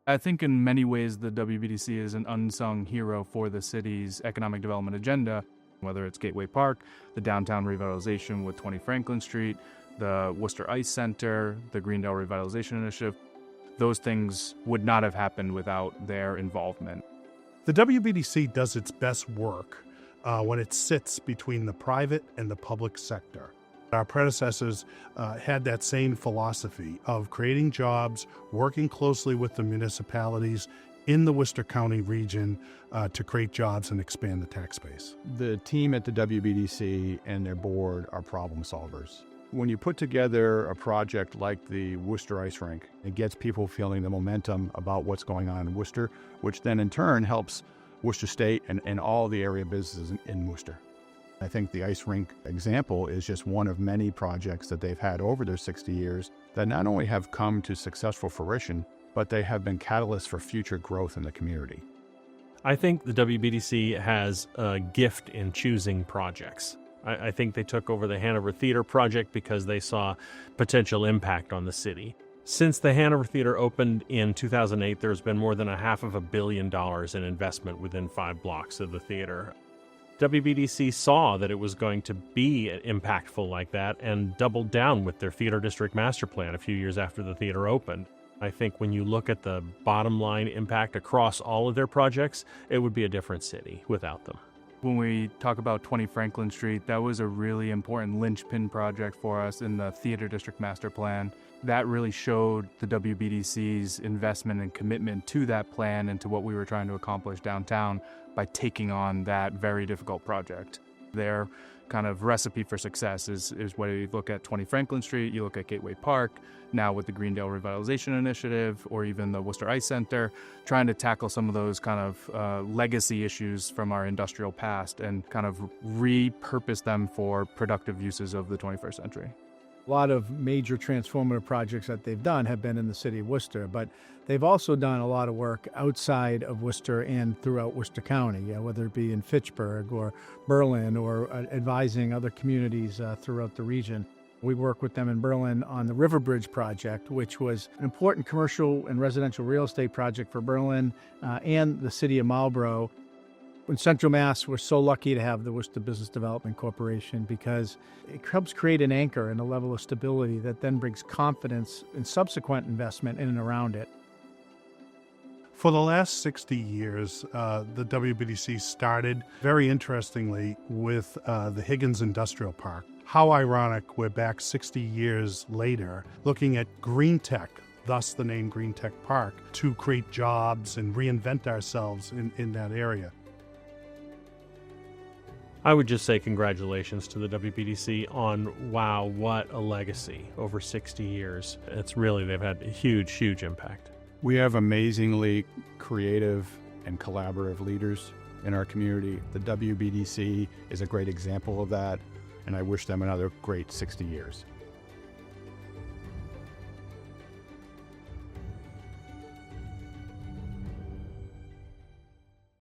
I think in many ways the WBDC is an unsung hero for the city's economic development agenda, whether it's Gateway Park, the downtown revitalization with 20 Franklin Street, the Worcester Ice Center, the Greendale Revitalization Initiative. Those things would not have happened without their involvement. The WBDC does its best work when it sits between the private and the public sector. Our predecessors had that same philosophy of creating jobs, working closely with the municipalities in the Worcester County region to create jobs and expand the tax base. The team at the WBDC and their board are problem solvers. When you put together a project like the Worcester Ice Rink, it gets people feeling the momentum about what's going on in Worcester, which then in turn helps Worcester State and all the area businesses in Worcester. I think the ice rink example is just one of many projects that they've had over their 60 years that not only have come to successful fruition, but they have been catalysts for future growth in the community. I think the WBDC has a gift in choosing projects. I think they took over the Hanover Theater project because they saw potential impact on the city. Since the Hanover Theater opened in 2008, there's been more than $500 million in investment within 5 blocks of the theater. WBDC saw that it was going to be impactful like that and doubled down with their theater district master plan a few years after the theater opened. I think when you look at the bottom line impact across all of their projects, it would be a different city without them. When we talk about 20 Franklin Street, that was a really important linchpin project for us in the theater district master plan. That really showed the WBDC's investment and commitment to that plan and to what we were trying to accomplish downtown by taking on that very difficult project. Their kind of recipe for success is whether you look at 20 Franklin Street, you look at Gateway Park, now with the Greendale Revitalization Initiative, or even the Worcester Ice Center, trying to tackle some of those kind of legacy issues from our industrial past and kind of repurpose them for productive uses of the 21st century. A lot of major transformative projects that they've done have been in the city of Worcester, but they've also done a lot of work outside of Worcester and throughout Worcester County, whether it be in Fitchburg or Berlin or advising other communities throughout the region. We work with them in Berlin on the River Bridge project, which was an important commercial and residential real estate project for Berlin and the city of Marlborough. In Central Mass, we're so lucky to have the Worcester Business Development Corporation because it helps create an anchor and a level of stability that then brings confidence in subsequent investment in and around it. For the last 60 years, the WBDC started, very interestingly, with the Higgins Industrial Park. How ironic, we're back 60 years later looking at green tech, thus the name Green Tech Park, to create jobs and reinvent ourselves in that area. I would just say congratulations to the WBDC on, wow, what a legacy over 60 years. It's really, they've had a huge, huge impact. We have amazingly creative and collaborative leaders in our community. The WBDC is a great example of that, and I wish them another great 60 years.